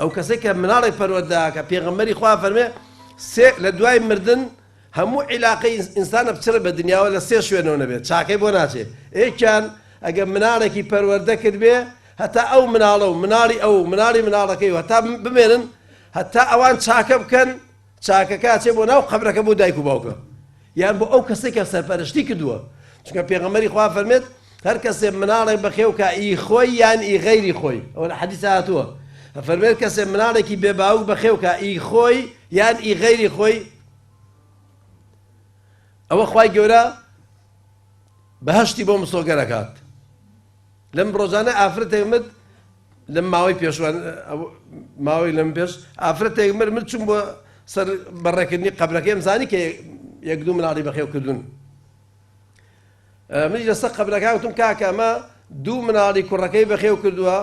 ئەو کەسێک کە مناڵێک پەروەردە کە پێغەمبەری خوا فەرمێ سێ لە دوای مردن هەموو عیلاقەی ئینسانە بچرە بە دنیاوە لە سێ شوێنەوە نەبێت چاکەی بۆ ناچێت یەکیان ئەگەر مناڵێکی پەروەردە کرد بێ هەتا ئەو مناڵە و مناڵی ئەو مناڵی مناڵەکەی هەتا بمێنن هەتا ئەوان چاکە بکەن چاکەکە چێ بۆ ناو قەبرەکە بۆ دایک و باوکە یان بۆ ئەو کەسێک کە سەرپەرشتی کردووە چونکە پێغەمبەری خوا فەرمێت هەر کەسێ مناڵێک بەخێو کە ئی خۆی یان ئی غەیری خۆی ئەوە لە حەدیث هاتووە فەرمێت کەسێ مناڵێکی بێ باوک بەخێو کە ئی خۆی یان ئی غەیری خۆی ئەوە خوای گەورە بەهەشتی بۆ مسۆگەرەکات لەم ڕۆژانە ئافرەتێک مرد لەم ماوەی پێشوان ماوەی لەم پێش ئافرەتێک مرد چوون بۆ سەر بەڕێکردنی قەبرەکەی ئەمزانی کە یەک دوو مناڵی بەخێو کردوون منی لەسەر قەبرەکە وتم کاکە ئەمە دوو مناڵی کوڕەکەی بەخێو کردووە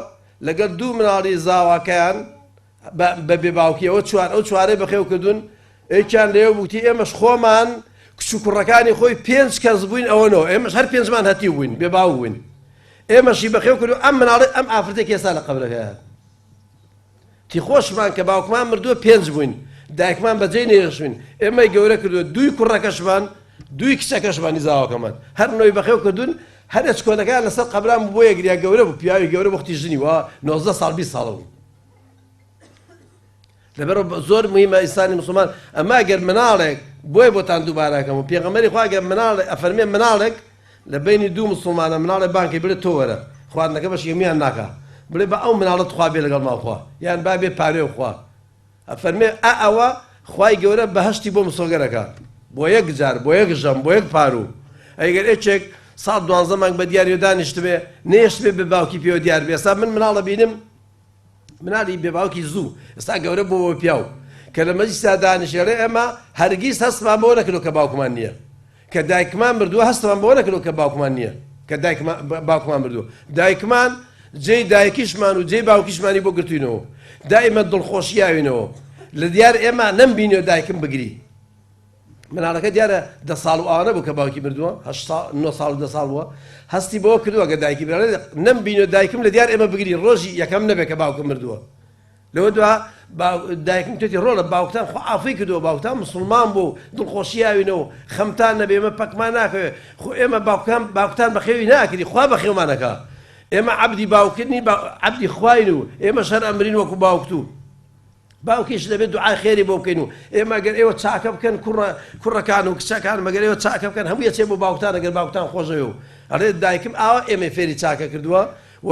لەگەڵ دوو مناڵی زاواکەیان بە بێباوکی ئەو چوارەی بەخێو کردوون ئەیکیان لێو وتی ئێمەش خۆمان کچ و کوڕەکانی خۆی 5 کەس بووین ئەوەنەوە ئێمەش هەر 5مان هەتی بووین بێباو بووین ئێمەشی بەخێو کردو ئەم مناڵی ئەم ئافرەتێک ئێستا لە قەبرەکەیە تی خۆشمان کە باوکمان مردووە 5 بووین دایکمان بەجێی نێژوین ئێمەی گەورە کردووە دووی کوڕەکەشمان دووی کچەکەشمانی زاواکەمان هەر نۆی بەخێو کردوون هەر ئەچکۆلەکان لەسەر قەبران بۆ یەگریا گەورە بوو پیاوی گەورە وەختی ژنی وە 19 ساڵ 20 ساڵە بوو لەبەرەوە زۆر موهیمە ئینسانی مسلمان ئەمە ئەگەر مناڵێک بۆیە بۆتان دووبارەکەم و پێغەمبەری خوا ئەگەر مناڵێک ئەفەرمێ مناڵێک لە بینی دوو مسلمانە مناڵێک بانکەی بڵێ تۆ وەرە خواردنەکە بەش یەمیان ناکا بڵێ بە ئەو مناڵەت خوا بێ لەگەڵ ماڵخوا یان با بێ پارێ و خوا ئەفەرمێ ئەوە خوای گەورە بەهەشتی بۆ مسۆگەرەکە بۆ یەک جار بۆ یەک ژەم بۆ یەک پارو ئەگەر ئێچێک ساڵ 12 مانگ بە دیاریۆ دانیشت بێ نێشت بێ بە باوکی پێوە دیار بێ ئێستا من مناڵە بینم مناڵی بێ باوکی زوو ئێستا گەورە بۆ پیاو کە لە مەجلیسا دانیشێڵێ ئێمە هەرگیز هەستمان بۆ نەکردو کە باوکمان نییە کە دایکمان مردووە هەستمان بۆ نەکردو کە باوکمان نییە کە باوکمان مردووە دایکمان جێی دایکیشمان و جێی باوکیشمانی بۆ گرتوینەوە دائیمە دڵخۆشیاوینەوە لە دیار ئێمە نەمبینیەوە دایکم بگری مناڵەکە دیارە 10 ساڵ و ئاوانە بوو کە باوکی مردووە 9 ساڵ و 10 ساڵ بووە هەستی بۆ کردووە کە دایکی بێڵێ نەمبینیەوە دایکم لە دیار ئێمە بگری ڕۆژی یەکەم نەبێت کە باوکم مردووە لەوە دووە دایکم توێتی ڕۆڵە باوکتان خۆ ئافی کردووە باوکتان مسلمان بوو دڵخۆشیاوینەوە خەمتان نەبێ ئێمە پەکمان ناکەوێت خۆ ئێمە باوکتان بەخێوی ناکردی خوا بەخێومانەکە ئێمە عەبدی باوکردنی عەبدی خوین و ئێمە شەر ئەمرین وەکو باوکتوو باوکیش دەبێت دوعای خێری بۆ بکەین و ئێمە ئەگەر ئێوە چاکە بکەن کوڕەکان و کچەکان مەگەر ئێوە چاکە بکەن هەموو یەکێ بۆ باوکتان ئەگەر باوکتان خۆشەوێ و ئەڵێ دایکم ئاوە ئێمە فێری چاکە کردووە و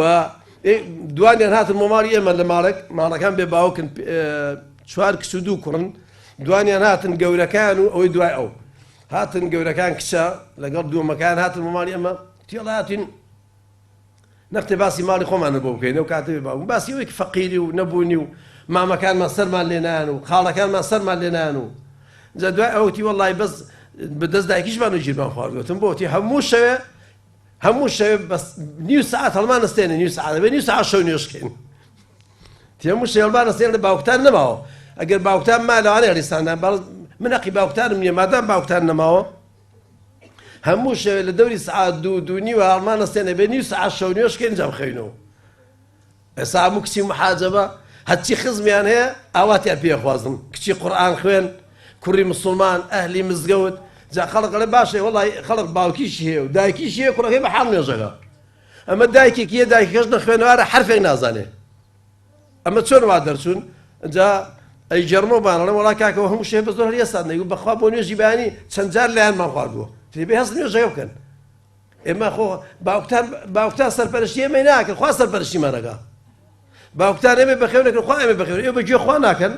دوانیان هاتن مۆماڵی ئێمە لە ماڵەکان بێ باوکن 4 کچ و 2 کوڕن دوانیان هاتن گەورەکان و ئەوەی دوای ئەو هاتن گەورەکان کچە لەگەڵ دووەمەکان هاتن مۆماڵی ئێمە تێڵ هاتین نەختێ باسی ماڵی خۆمانە بۆ بکەین ئەو کاتە بێ باوکن باسی ئەوەی فەقیری و نەبوونی و مامەکانمان سەرمان لێنان و خاڵەکانمان سەرمان لێنان و جا دوای ئەوتی وەڵڵی بەس بەدەست دایکیشمان و ژیرمان خواردوتم بۆتی هەموو شەوێ بەس نیو سعات هەڵمان نستێنە نیو سعات بێ نیو سعات شەو نوێشکەین تی هەموو شەوێ هەڵمان نستێنە لە باوکتان نەماوە ئەگەر باوکتان ما لەوانەیە هەڵیستاندان من حەقی باوکتانم نییە مادام باوکتان نەماوە هەموو شەوێ لە دەوری سعات دوو نیوە هەڵمان نستێنە بێ نیو سعات شەو نوێشکەین جا بخەینەوە ئێستا هەموو کچی محاجەبە هەچی خزمیان هەیە ئاواتیان پێخوازم کچی قورئان خوێن کوڕی مسلمان ئەهلی مزگەوت جا خەڵق ئەڵێ باشە وەڵی خەڵق باوکیشی هەیە و دایکیشی هەیە کوڕەکەی بە حاڵ نوێژەکە ئەمە دایکێکی هەیە دایکەکەش نەخوێنەوارە حرفێک نازانێ ئەمە چۆن وا دەرچوون جا ئەی جەرمۆ بانەڵێ وەڵا کاکەوە هەموو شێ بە زۆر هەریەسان نەیگو بەخوا بۆ نوێژی بەیانی چەند جار لایەنمان خواردووە تێ بێ هەست نوێژەکە بکەن ئێمە خۆ باوکتان سەرپەرشتی ئێمەی ناکەن خوا سەرپەرشتیمانەکە باوکتان ئێمە بەخێو نەکەن خوا ئێمە بەخێو ئێوە بەگوێ خوا ناکەن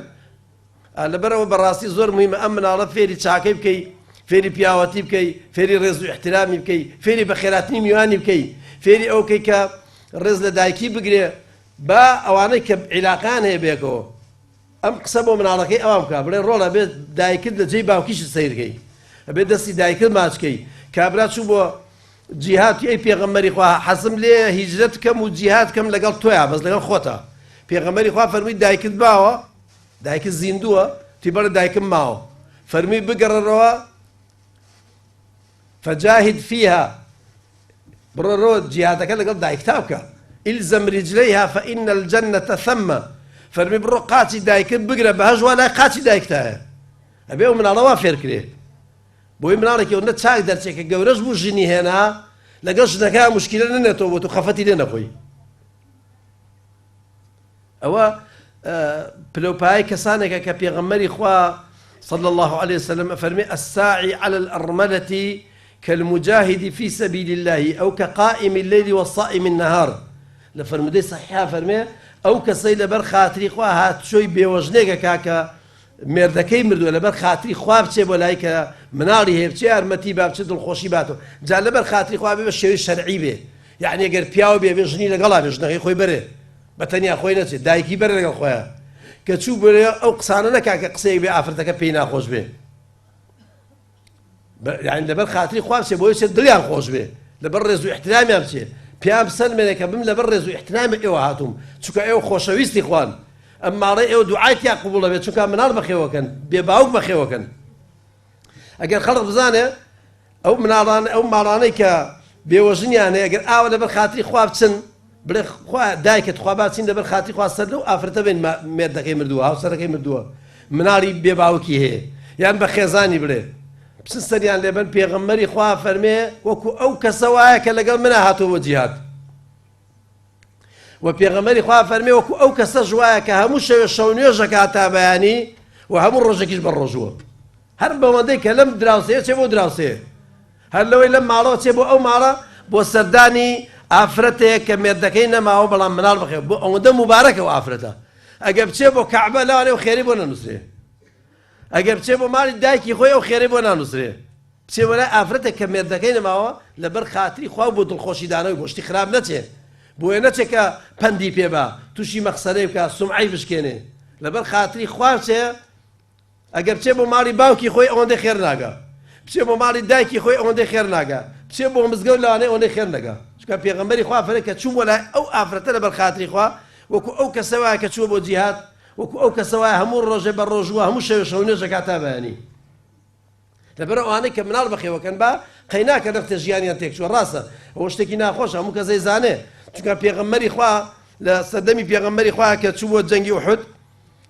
لەبەرەوە بەڕاستی زۆر مهمە ئەم مناڵە فێری چاکەی بکەی فێری پیاوەتی بکەی فێری ڕێز و احترامی بکەی فێری بەخێراتنی میوانی بکەی فێری ئەو بکەی کە ڕێز لە دایکی بگرێ با ئەوانەی کە عیلاقان هەیە بێکەوە ئەم قسە بۆ مناڵەکەی ئەوام بکە بڵێ ڕۆڵە بێت دایکت لە جێی باوکیشت سەیرکەی ئەبێت دەستی دایکت ماچکەی کابرا چوو بۆ جیهاتی ئەی پێغەمبەری خوا حەزم لێ هیجرەت کەم و جیهاد کەم لەگەڵ تۆیە بەس لەگەڵ خۆتە پێغەمبەری خوا فەرمووی دایکت باوە دایکت زیندووە تی بەڵێ دایکم ماوە فەرمی بگەڕەوە فجاهد فيها بڕۆ جیهادەکە لەگەڵ دایکتا بکە إلزم رجليها فإن الجنة ثم فەرمی بڕۆ قاچی دایکت بگرە بە هەژوا لای قاچی دایکتایە ئەبێ و مناڵەوە فێرکرێ بۆی مناڵێکی ئەوەندە چاک دەرچێکە گەورەش بوو ژنی هێنا لەگەڵ ژنەکە مشکلە نەنێتەوە بۆ تو خەفەتی لێ نەخۆی ئەوە پلەپای کەسانێکە کە پێغەمبەری خوا صلى الله عليه وسلم فرمي الساعي على الأرملة كالمجاهد في سبيل الله أو كقائم الليل والصائم النهار لفرمودي صحيحة فرمي أو كسيل بر خاطري خوا هات شوي بيوجنيك كاكا مردكي مردو لبر خاطري خوا بچه بولايك مناري هي بچه ارمتي باب بچه دلخوشي باتو جا لبر خاطري خوا بي بشوي شرعي بي يعني اگر پیاو بي بجني لقلا بجنغي خوي بره بتنيا خوي نچه دايكي بره لقل خويا كتشو بره او قسانه نكاكا قسي بي افرتك بينا خوش بي يعني لبر خاطري خوا بچه بوي دليان خوش بي لبر رزو احترامي بچه پیام سلمێنێکە بم لەبەر ڕێز و احترامە ئێوە هاتووم چونکە ئێوە خۆشەویستی خوان ئەمماڕێ ئێوە دوعایتیا قبوڵە بێت چونکە مناڵ بەخێوەکەن بێ باوک بەخێوەکەن ئەگەر خەڵق بزانێ ئەو مناڵانە ئەو ماڵانەی کە بێوەژنیانەیە ئەگەر ئاوە لەبەر خاتری خوا بچن بڵێ خوا دایکت خوا باچین لەبەر خاتری خوا سەر لەو ئافرەتە بێن مێردەکەی مردووە هاوسەرەکەی مردووە مناڵی بێ باوکی هەیە یان بە خێزانی بڵێ بچن سەریان لێبن پێغەمبەری خوا فەرمێ وەکو ئەو کەسە وایە کە لەگەڵ منە هاتووە جیهاد و پێغەمبەری خوا فەرمێ وەکو ئەو کەسەش وایە کە هەموو شەوێ شەو نوێژەکە هاتا بەیانی و هەموو ڕۆژێکیش بە ڕۆژووە هەر بەوەندەی کە لەم دراوسەیە چێ بۆ دراوسەیە هەر لەوەی لەم ماڵەوە چێ بۆ ئەو ماڵە بۆ سەردانی ئافرەتێک کە مێردەکەی نەماوە بەڵام مناڵ بخێ بۆ ئەوەندە موبارەکە و ئافرەتە ئەگەر بچێ بۆ کەعبە لەوانێ و خێری بۆ نەنووسرێ ئەگەر بچێ بۆ ماڵی دایکی خۆی ئەو خێری بۆ نانووسرێ بچێ بۆ لای ئافرەتێک کە مێردەکەی نەماوە لەبەر خاتری خوا بۆ دڵخۆشی دانەوەی بۆ شتی خراپ نەچێ بۆیە نەچێت کە پەندی پێ بە تووشی مەخسەرەی بکە سومعی بشکێنێ لەبەر خاتری خوا بچێ ئەگەر بچێ بۆ ماڵی باوکی خۆی ئەوەندەی خێر ناگا بچێ بۆ ماڵی دایکی خۆی ئەوەندەی خێر ناگا بچێ بۆ مزگەوت لەوانەیە ئەوەندەی خێر نەگا چونکە پێغەمبەری خوا فەرمێ کە چوو بۆ لای ئەو ئافرەتە لەبەر خاتری خوا وەکو ئەو کەسە وایە کە چووە بۆ جیهاد وەکو ئەو کەسە وایە هەموو ڕۆژێ بە ڕۆژووە هەموو شەوێ شەو نوێژەکە هاتا بەیانی لەبەر ئەوانەی کە مناڵ بەخێوەکەن بە قەیناکە نەختە ژیانیان تێکچووە ڕاستە ئەوە شتێکی ناخۆشە هەموو کەسەی زانێ چونکە پێغەمبەری خوا لە سەردەمی پێغەمبەری خوا کە چوو بۆ جەنگی ئوحود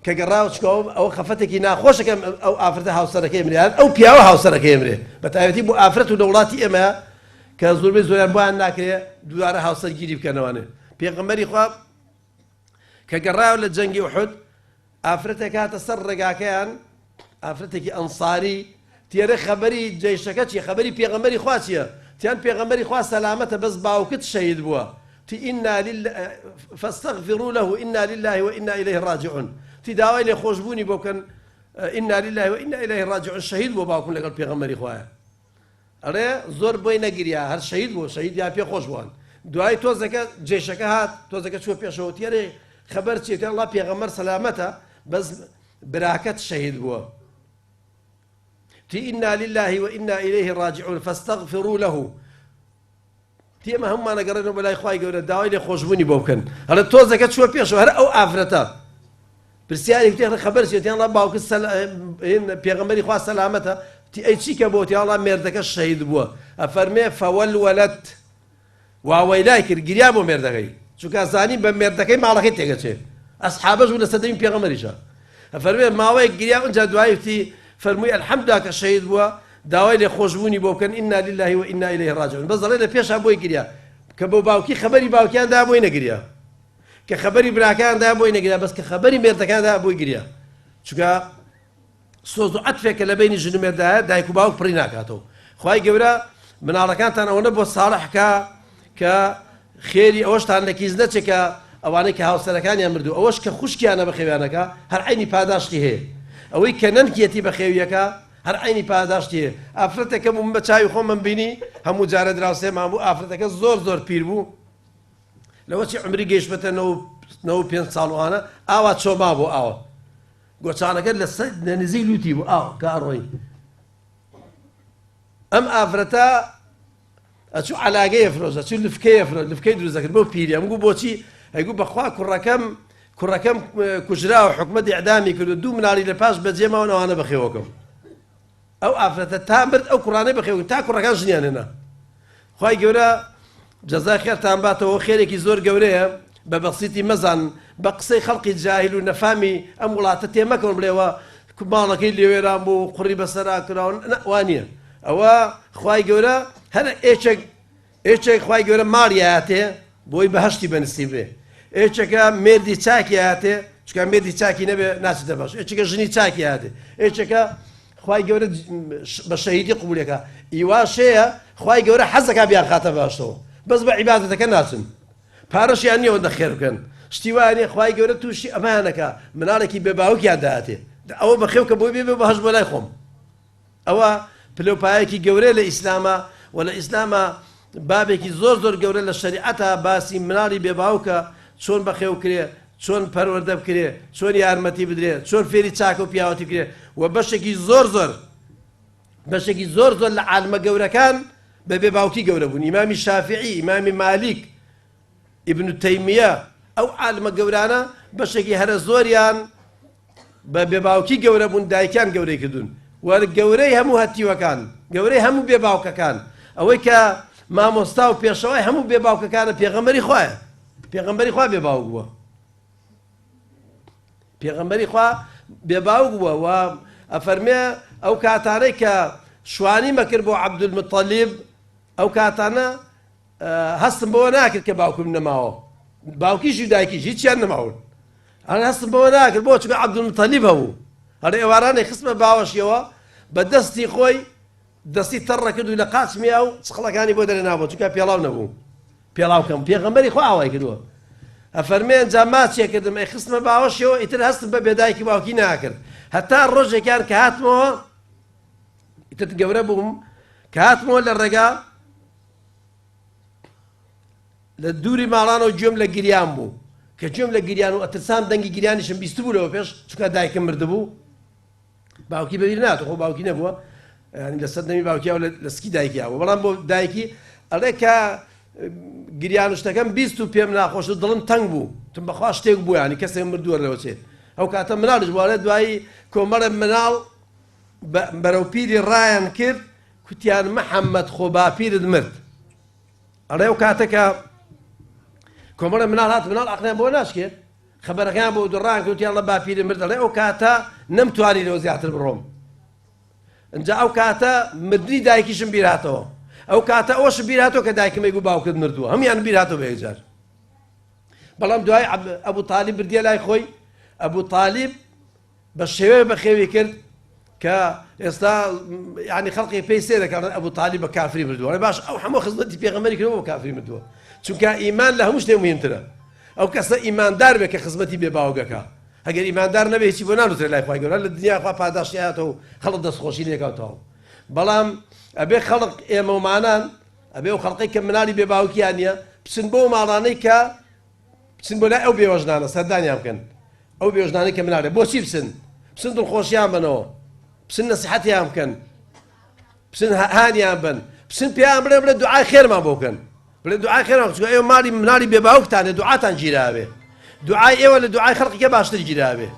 کە گەڕاوە چکە ئەوە خەفەتێکی ناخۆشەکە ئەو ئافرەتە هاوسەرەکەی مرێ ئەو پیاوە هاوسەرەکەی مرێ بە تایبەتی بۆ ئافرەت و لە وڵاتی ئێمە کە زۆربەی زۆریان بۆیان ناکرێ دووارە هاوسەرگیری بکەنەوانێ پێغەمبەری خوا کە گەڕاوە لە جەنگی ئوحود ئافرەتێک هاتە سەر ڕێگاکەیان ئافرەتێکی ئەنساری تێرە خەبەری جەیشەکە چیە خەبەری پێغەمبەری خوا چییە تیان پێغەمبەری خوا سەلامەتە بەس باوکت شەهید بووە إنا لله فاستغفروا له إنا لله وإنا إليه راجعون تداوي لي خوشبوني بوكن إنا لله وإنا إليه راجعون شهيد بو باوكن لقل بيغمري خوايا أري زور بوي نگريا هر شهيد بو شهيد يا بي خوشبوان دعاي توزك جيشك هات توزك شو بيشو تيري خبر تي الله بيغمر سلامته بس براكت شهيد بو تي إنا لله وإنا إليه راجعون فاستغفروا له تيما هم أنا قررنا بلا إخوة يقولون داوي لي خوشبوني بوكن هلا توزك شو بيشو هر أو أفرتا برسيالي كتير خبر شيء تي الله باوك إن بيغمري إخوة سلامته تي أي شيء كبوت يا الله مردك الشهيد بوا أفرمي فول ولد وويلاك الجريابو مردكي شو كازاني بمردكي ما على كتير كشيء أصحابه ولا صدقين بيغمري شا أفرمي ما هو الجرياب أنت دعاء تي فرمي الحمد لله كشهيد بوا داوای لێ خۆشبوونی بۆ بکەن ئینا لله و ئینا ئیلەیه ڕاجعون بەس دەڵێ لە پێشا بۆی گریا کە بۆ باوکی خەبەری باوکیاندا بۆی نەگریا کە خەبەری براکاندا بۆی نەگریا بەس کە خەبەری مێردەکاندا بۆی گریا چونکە سۆز و عەتفێکە لە بینی ژن و مێردایە دایک و باوک پڕی ناکاتەوە خوای گەورە مناڵەکانتان ئەوەنە بۆ ساڵح کە کە خێری ئەوەشتان لە کیز نەچێت کە ئەوانەی کە هاوسەرەکانیان مردوو ئەوەش کە خوشکیانە بە خێویانەکە هەر عەینی پاداشتی هەیە ئەوەی کە نەنکێتی بە خێویەکە هەر عینی پاداشتی ئافرەتێکە بووم بە چاوی خۆم من بینی هەموو جارە دراوسێ مابوو ئافرەتەکە زۆر زۆر پیر بوو لەوە چی عمری گەیشتبەتە 95 ساڵوانە ئاوا چۆما بۆ ئاوە گۆچانەکە لە نزیک لوتی بوو ئاو کاڕۆی ئەم ئافرەتە ئەچوو عەلاگەیە فرۆزە چوو لفکەیە فرۆ لفکەی دروستەکرد بۆ پیری ئەمگوو بۆچی ئەیگوو بەخوا کوڕەکەم کوژرا و حکومەتی ئیعدامی کرد و دوو مناڵی لە پاش بەجێماون ئەوانە بەخێوەکەم ئەو ئافرەتە تا مرد ئەو کوڕانەی بەخێوکن تا کوڕەکان ژنیان هێنا خوای گەورە جەزای خێرتان باتەوە خێرێکی زۆر گەورەیە بەبەسیتی مەزان بە قسەی خەڵقی جاهیل و نەفامی ئەم وڵاتە تێمەکەون بڵێەوە ماڵەکەی لێوێران بوو قوڕی بەسەرا کراون وانە ئەوە خوای گەورە هەر ئێچێک خوای گەورە ماڵی هاتێ بۆی بەهەشتی بەنسیبێ ئێچەکە مێردی چاکی هاتێ چکە مێردی چاکی نەبێ ناچێتە باش ئێچەکە ژنی چاکی هاتێ ئێچەکە خوای گەورە بە شەهیدی قبولەکە ئیواشەیە خوای گەورە حەزەکە بیان خاتە باشەوە بەس بە عیبادەتەکە ناچن پارەشیان نییە ئەوەندە خێر بکەن شتی وانێ خوای گەورە تووشی ئەمانەکە مناڵێکی بێباوکیان داهاتێ ئەوە بەخێوکە بۆی بێ بە هەش بۆ لای خۆم ئەوە پلەپایەکی گەورەیە لە ئیسلامە و لە ئیسلامە بابێکی زۆر گەورە لە شەریعەتە باسی مناڵی بێباوکە چۆن بەخێو کرێ چۆن پەروەردە بکرێ چۆن یارمەتی بدرێ چۆن فێری چاکە و پیاوەتی بکرێ و بەشێکی زۆر لە عالمە گەورەکان بە بێباوکی گەورە بوون ئیمامی شافعی ئیمامی مالیک ئیبن تەیمیە ئەو عالمە گەورانە بەشێکی هەرە زۆریان بە بێباوکی گەورە بوون دایکیان گەورەی کردوون وەرە گەورەی هەموو هەتیوەکان گەورەی هەموو بێباوکەکان ئەوەی کە مامۆستا و پێشەوەی هەموو بێباوکەکانە پێغەمبەری خوایە پێغەمبەری خوا بێباوک بووە پێغەمبەری خوا بێباوک بووە و ئەفەرمێ ئەو کاتانەی کە شوانی مەکرد بۆ عەبدولمەتەلیب ئەو کاتانە هەستم بەوە ناکرد کە باوکم نەماوە باوکیش و دایکیش هیچیان نەماون هەر هەستم بەوە ناکرد بۆ چونکە عەبدولمەتەلیب هەبوو هەر ئێوارانەی خستمە باوەشیەوە بە دەستی خۆی دەستی تەڕە کرد و لە قاچمیا و چخڵەکانی بۆ دەرێنابوو چونکە پێڵاو نەبوو پێڵاوکەم پێغەمبەری خوا ئاوای کردووە ئەفەرمێن جا ماچێک کردم ئەی خستمە باوەشیەوە ئیتر هەستم بە بێدایکی باوکی ناکرد هەتا ڕۆژێکیان کە هاتمەوە ئیتر گەورە بووم کە هاتمەوە لە ڕێگا لە دووری ماڵانەوە گوێم لە گریان بوو کە گوێم لە گریان و ئەترسام دەنگی گریانیشم بیست بوو لەوە پێش چونکە دایکم مردبوو باوکی بەبیر ناتوە خۆ باوکی نەبووە ینی لەسەر دەمی باوکیاوە لە سکی دایکیاوە بەڵام بۆ دایکی ئەڵێ کە گریانشتەکەم بیست و پێم ناخۆش و دڵم تەنگ بوو تم بەخوا شتێک بوو ینی کەسێک مردووە لەوە چێت ئەو کاتە مناڵش بووە دوایی کۆمەڵە مناڵ بەرەو پیری ڕایان کرد کوتیان محەممەد خۆ باپیرت مرد ئەڵێ ئەو کاتەکە کۆمەڵە مناڵ هات مناڵ عەقلیان بۆ ناشکێت خەبەرەکان بۆ دوڕان کەوتیان لە باپیرت مرد ئەڵێ ئەو کاتە نەمتوانی لەوە زیاتر بڕۆم ئەجا ئەو کاتە مردنی دایکیشم بیراتەوە ئەو کاتە ئەوەش بیراتەوە کە دایکم ئەیگو باوکت مردووە هەمیان بیراتەوە بەیەکجار بەڵام دوای ئەبوو تالیب بردیە لای خۆی ئەبوو تالیب بە شێوەیە بەخێوی کرد کە ئێستا ینی خەڵقی پێی سێ دەکەن ئەبوو تالیب بە کافری مردووە باش ئەو هەموو خزمەتی پێغەمبەری کردەوە بە کافری مردووە چونکە ئیمان لە هەموو شتێک مهمترە ئەو کەسە ئیماندار بێ کە خزمەتی بێ باوگەکە ئەگەر ئیماندار نەبێ هیچی بۆ نانووسێت لای خوای گەورە لە دنیا خوا پاداشتی هاتەوە و خەڵک دەستخۆشی لێکاتەوە بەڵام ئەبێ خەڵق ئێمە ومانان ئەبێ ئەو خەڵقی کە مناڵی بێ باوکیان نییە بچن بۆ ماڵانەی کە بچن بۆ لای ئەو بێوەژنانە سەردانیان بکەن ئەو بێوەژنانەی کە مناڵێ بۆچی بچن دڵخۆشیان بنەوە بچن نەسیحەتیان بکەن بچن هانیان بن بچن پێیان بڵێ دوعای خێرمان بۆ بکەن بڵێ دوعای خێرمان چونکە ئێوە ماڵی مناڵی بێ باوکتانێ دوعاتان گیراوێ دوعای ئێوە لە دوعای خەڵقیکە باشتر گیراوێ